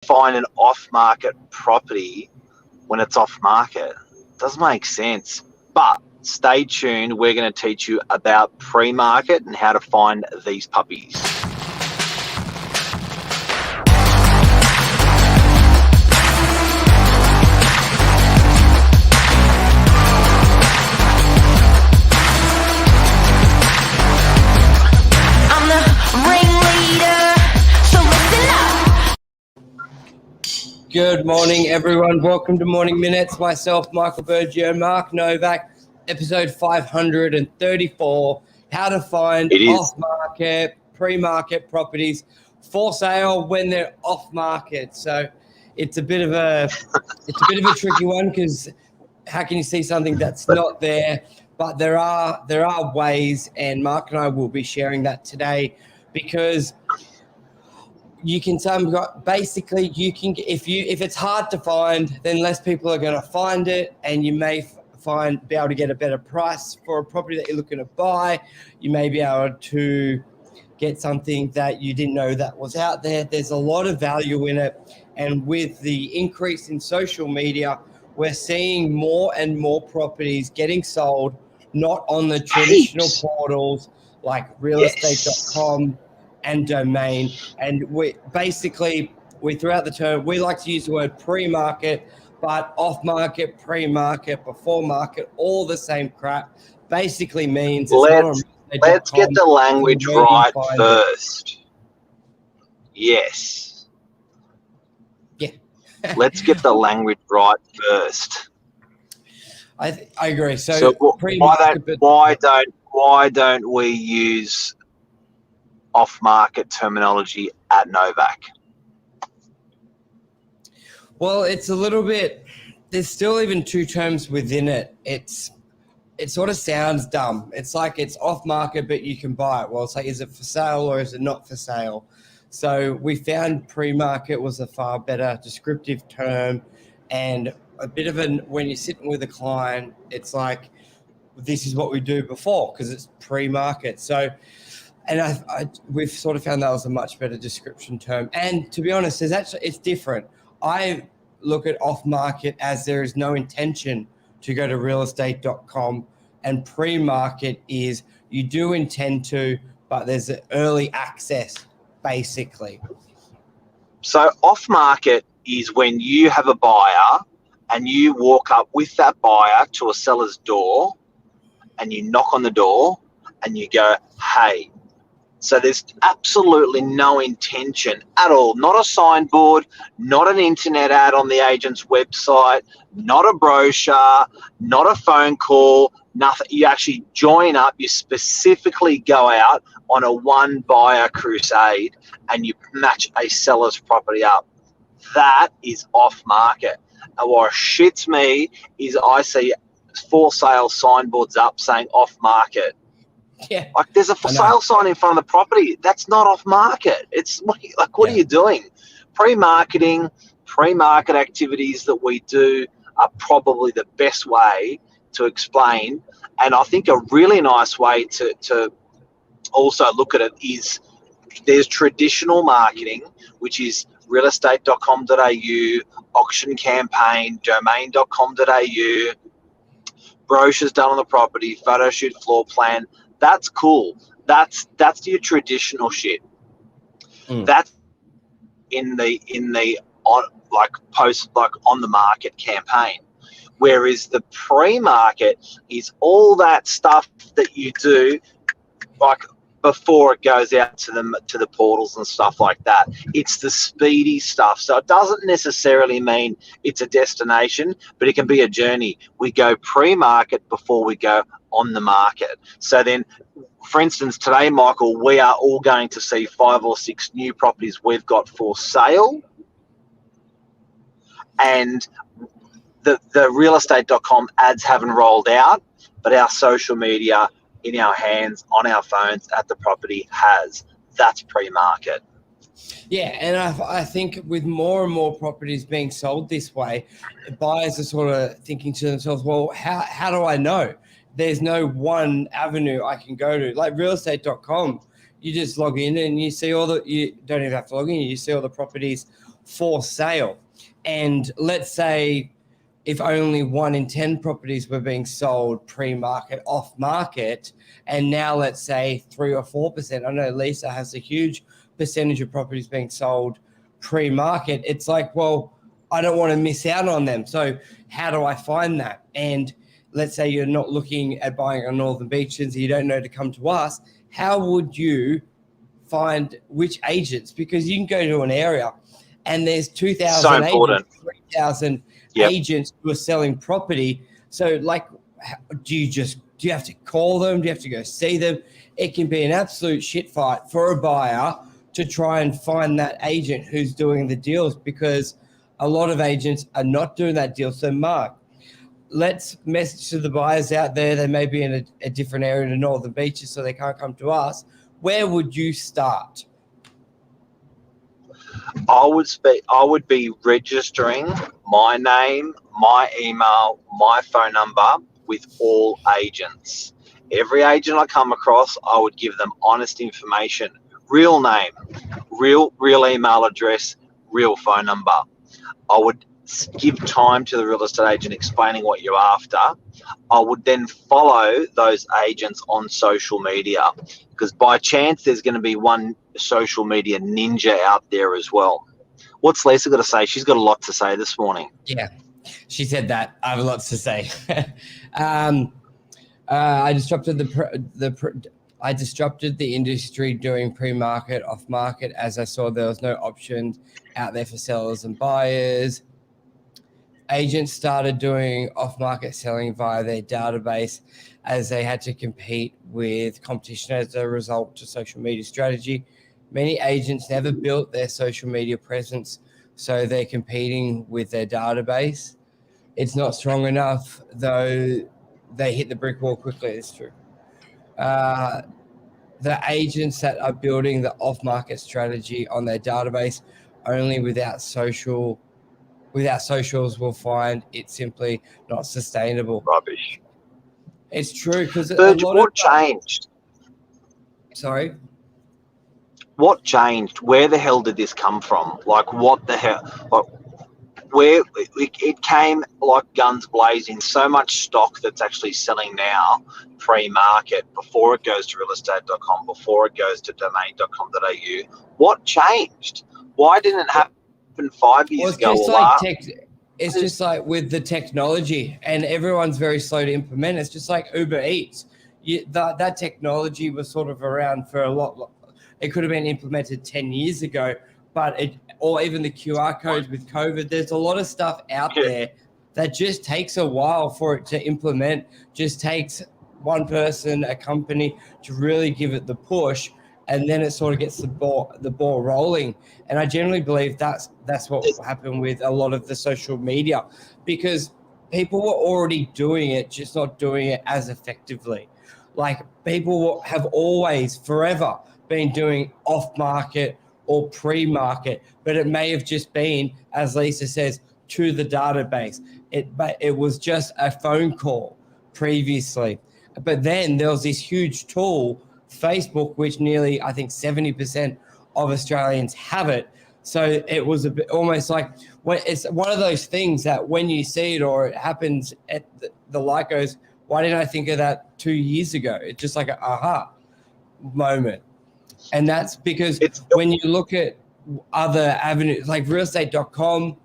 find an off-market property when it's off-market? Doesn't make sense. But stay tuned. We're going to teach you about pre-market and how to find these puppies. Good morning, everyone. Welcome to Morning Minutes. Myself, Michael BURGIO, Mark Novak, episode 534, how to find off-market, pre-market properties for sale when they're off-market. So it's a bit of a tricky one, because how can you see something that's not there? But there are ways, and Mark and I will be sharing that today, because you can basically if it's hard to find, then less people are going to find it, and you may be able to get a better price for a property that you're looking to buy. You may be able to get something that you didn't know that was out there. There's a lot of value in it, and with the increase in social media, we're seeing more and more properties getting sold, not on the traditional portals like realestate.com and Domain. And we throughout the term, we like to use the word pre-market, but off-market, pre-market, before market, all the same crap. Basically means let's get the language right first. Yes. Yeah. Let's get the language right first. I agree. So why don't we use off-market terminology at Novak? Well, it's a little bit, there's still even two terms within it. It sort of sounds dumb. It's like it's off-market, but you can buy it. Well, it's like, is it for sale or is it not for sale? So we found pre-market was a far better descriptive term, and a bit of when you're sitting with a client, it's like, this is what we do before, because it's pre-market. So, and we've sort of found that was a much better description term. And to be honest, it's different. I look at off-market as there is no intention to go to realestate.com, and pre-market is you do intend to, but there's an early access, basically. So off-market is when you have a buyer and you walk up with that buyer to a seller's door and you knock on the door and you go, hey. So there's absolutely no intention at all. Not a signboard, not an internet ad on the agent's website, not a brochure, not a phone call, nothing. You actually join up, you specifically go out on a one buyer crusade and you match a seller's property up. That is off market. And what shits me is I see for sale signboards up saying off market. Yeah, like there's a for sale sign in front of the property. That's not off market. It's like, what are you doing? Pre-market activities that we do are probably the best way to explain. And I think a really nice way to also look at it is there's traditional marketing, which is realestate.com.au, auction campaign, domain.com.au, brochures done on the property, photo shoot, floor plan. That's cool. That's your traditional shit. That's in the on the market campaign. Whereas the pre-market is all that stuff that you do like before it goes out to the portals and stuff like that. It's the speedy stuff. So it doesn't necessarily mean it's a destination, but it can be a journey. We go pre-market before we go on the market. So then, for instance, today, Michael, we are all going to see 5 or 6 new properties we've got for sale. And the realestate.com ads haven't rolled out, but our social media in our hands, on our phones, at the property has. That's pre-market. Yeah, and I think with more and more properties being sold this way, buyers are sort of thinking to themselves, well, how do I know? There's no one avenue I can go to. Like realestate.com, you just log in and you see you don't even have to log in, you see all the properties for sale. And let's say if only 1 in 10 properties were being sold pre-market, off-market, and now let's say 3 or 4%. I know Lisa has a huge percentage of properties being sold pre-market. It's like, well, I don't want to miss out on them. So how do I find that? And let's say you're not looking at buying on Northern Beaches, you don't know to come to us. How would you find which agents? Because you can go to an area and there's 2,000 agents, 3,000 agents who are selling property. So like, do you have to call them? Do you have to go see them? It can be an absolute shit fight for a buyer to try and find that agent who's doing the deals, because a lot of agents are not doing that deal. So Mark, let's message to the buyers out there. They may be in a different area in the Northern Beaches, so they can't come to us. Where would you start? I would be registering my name, my email, my phone number with all agents. Every agent I come across, I would give them honest information, real name, real email address, real phone number. I would give time to the real estate agent explaining what you're after. I would then follow those agents on social media, because by chance there's going to be one social media ninja out there as well. What's Lisa got to say? She's got a lot to say this morning. Yeah, she said that. I have lots to say. I disrupted the industry doing pre-market, off-market, as I saw there was no options out there for sellers and buyers. Agents started doing off-market selling via their database as they had to compete with competition as a result to social media strategy. Many agents never built their social media presence, so they're competing with their database. It's not strong enough, though they hit the brick wall quickly. It's true. The agents that are building the off-market strategy on their database only without socials will find it simply not sustainable. Rubbish. It's true, because what changed? Sorry? What changed? Where the hell did this come from? Like, what the hell? Like, where it came like guns blazing. So much stock that's actually selling now pre-market before it goes to realestate.com, before it goes to domain.com.au. What changed? Why didn't it happen 5 years ago? It's just like with the technology, and everyone's very slow to implement. It's just like Uber Eats. That technology was sort of around for a lot. It could have been implemented 10 years ago, or even the QR codes with COVID. There's a lot of stuff out there that just takes a while for it to implement. Just takes one person, a company, to really give it the push, and then it sort of gets the ball rolling. And I generally believe that's what happened with a lot of the social media, because people were already doing it, just not doing it as effectively. Like, people have always, forever, been doing off-market or pre-market, but it may have just been, as Lisa says, to the database. It was just a phone call previously. But then there was this huge tool, Facebook, which nearly, I think, 70% of Australians have it. So it was a bit almost like, it's one of those things that when you see it or it happens, the light goes, why didn't I think of that 2 years ago? It's just like an aha moment. And that's because when you look at other avenues, like realestate.com,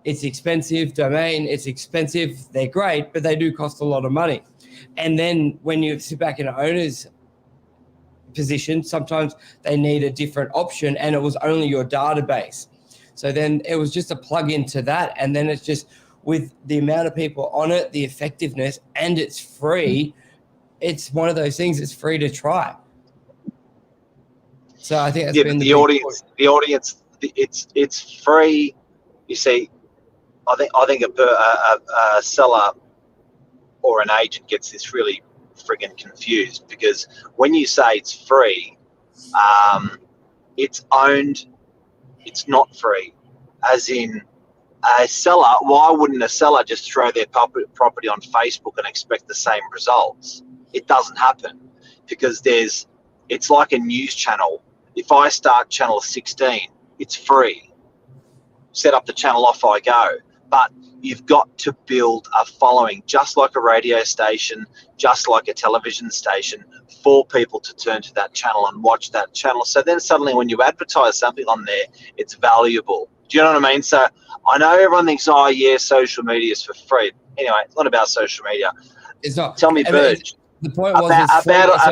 it's expensive. Domain, it's expensive. They're great, but they do cost a lot of money. And then when you sit back in an owner's position, sometimes they need a different option, and it was only your database. So then it was just a plug into that. And then it's just, with the amount of people on it, the effectiveness, and it's free, it's one of those things, it's free to try. So I think that's been the audience. The audience, it's free. You see, I think a seller or an agent gets this really friggin' confused, because when you say it's free, it's owned. It's not free, as in a seller. Why wouldn't a seller just throw their property on Facebook and expect the same results? It doesn't happen, because it's like a news channel. If I start channel 16, it's free. set up the channel, off I go. But you've got to build a following, just like a radio station, just like a television station, for people to turn to that channel and watch that channel. So then suddenly when you advertise something on there, it's valuable. Do you know what I mean? So I know everyone thinks, oh, yeah, social media is for free. Anyway, it's not about social media. It's not. Tell me, Burge. The point was a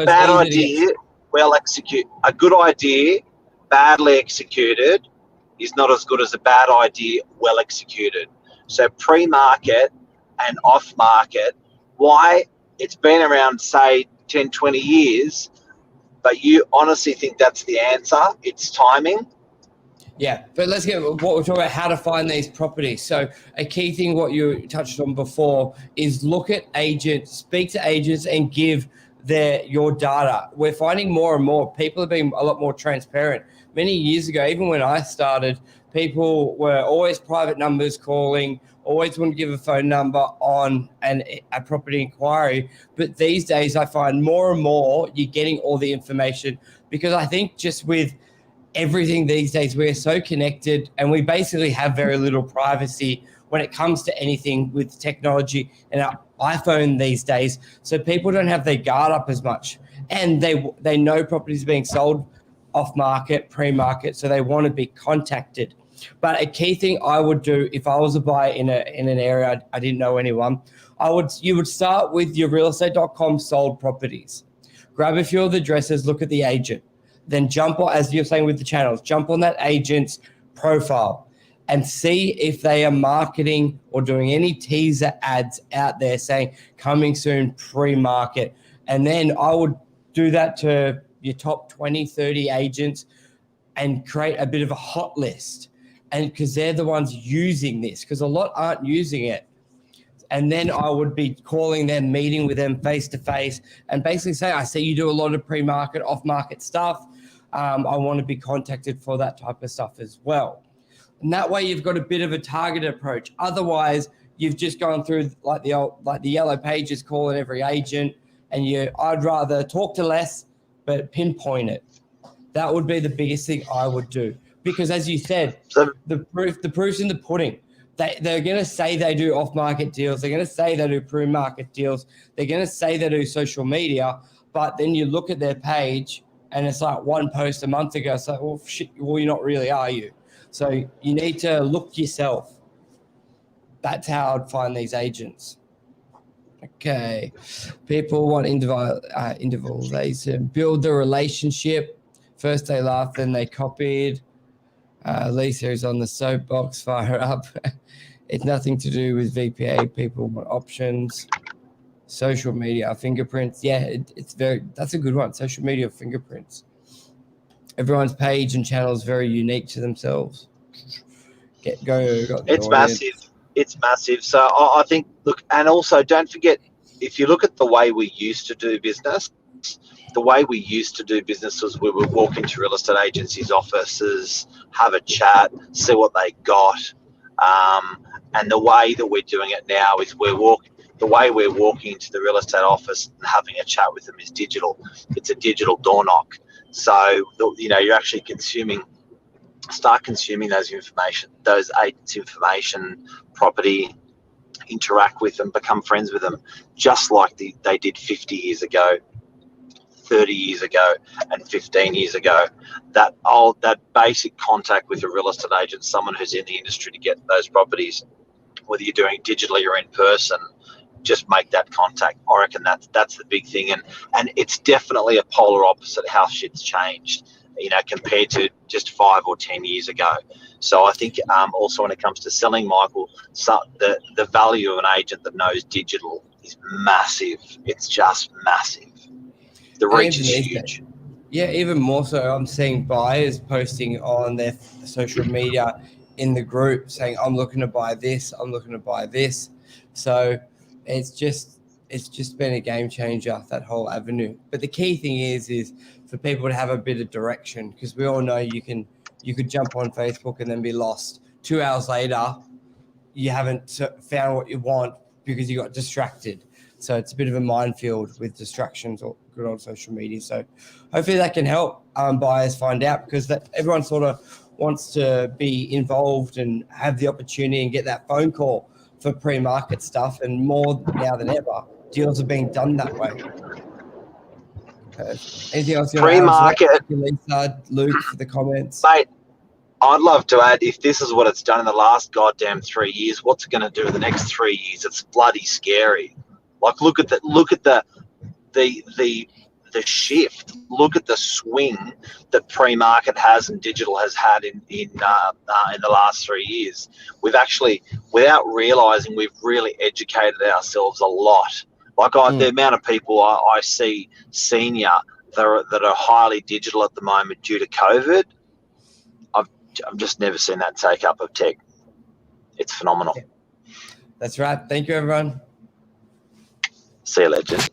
bad idea, well executed. A good idea, badly executed, is not as good as a bad idea, well executed. So pre-market and off-market, why? It's been around, say, 10, 20 years, but you honestly think that's the answer? It's timing? Yeah, but let's get what we're talking about, how to find these properties. So a key thing, what you touched on before, is look at agents, speak to agents and give your data. We're finding more and more people are being a lot more transparent. Many years ago, even when I started, people were always private numbers calling, always wouldn't give a phone number on a property inquiry. But these days I find more and more you're getting all the information, because I think just with everything these days, we're so connected and we basically have very little privacy when it comes to anything with technology and our iPhone these days. So people don't have their guard up as much, and they know properties being sold off market, pre-market, so they want to be contacted. But a key thing I would do if I was a buyer in an area I didn't know anyone, you would start with your realestate.com sold properties. Grab a few of the addresses, look at the agent. Then jump on, as you're saying with the channels, jump on that agent's profile and see if they are marketing or doing any teaser ads out there saying coming soon, pre-market. And then I would do that to your top 20, 30 agents and create a bit of a hot list. And because they're the ones using this, because a lot aren't using it. And then I would be calling them, meeting with them face to face, and basically say, I see you do a lot of pre-market, off-market stuff. I want to be contacted for that type of stuff as well. And that way you've got a bit of a targeted approach. Otherwise, you've just gone through like the yellow pages calling every agent, and I'd rather talk to less, but pinpoint it. That would be the biggest thing I would do. Because as you said, the proof's in the pudding. They're going to say they do off-market deals. They're going to say they do pre-market deals. They're going to say they do social media. But then you look at their page and it's like one post a month ago. It's like, well, shit, well, you're not really, are you? So you need to look yourself. That's how I'd find these agents. Okay. People want intervals. They said build the relationship. First they laughed, then they copied. Lisa is on the soapbox, fire up. It's nothing to do with VPA. People want options. Social media fingerprints. Yeah, that's a good one. Social media fingerprints. Everyone's page and channel is very unique to themselves. It's massive. It's massive. So I think, look, and also don't forget, if you look at the way we used to do business, was we would walk into real estate agencies' offices, have a chat, see what they got. And the way that we're doing it now is the way we're walking into the real estate office and having a chat with them is digital. It's a digital door knock. So, you're actually start consuming those agents' information, property, interact with them, become friends with them, just like they did 50 years ago, 30 years ago, and 15 years ago. That basic contact with a real estate agent, someone who's in the industry to get those properties, whether you're doing it digitally or in person, just make that contact. I reckon that's the big thing, and it's definitely a polar opposite how shit's changed, compared to just 5 or 10 years ago. So I think also when it comes to selling, Michael, the value of an agent that knows digital is massive. It's just massive. The reach is huge. Yeah, even more so. I'm seeing buyers posting on their social media in the group saying, I'm looking to buy this, I'm looking to buy this. So it's just been a game changer, that whole avenue. But the key thing is for people to have a bit of direction, because we all know you could jump on Facebook and then be lost. 2 hours later, you haven't found what you want because you got distracted. So it's a bit of a minefield with distractions or good old social media. So hopefully that can help buyers find out, because everyone sort of wants to be involved and have the opportunity and get that phone call for pre-market stuff, and more now than ever, deals are being done that way. Anything else you want to add? Pre-market, Lisa, Luke, for the comments. mate. I'd love to add, if this is what it's done in the last goddamn 3 years, what's it going to do in the next 3 years? It's bloody scary. Like, look at the shift. Look at the swing that pre-market has and digital has had in the last 3 years. We've actually, without realizing, we've really educated ourselves a lot. Like the amount of people I see senior that are highly digital at the moment due to COVID. I've just never seen that take up of tech. It's phenomenal. That's right. Thank you, everyone. See you, legend.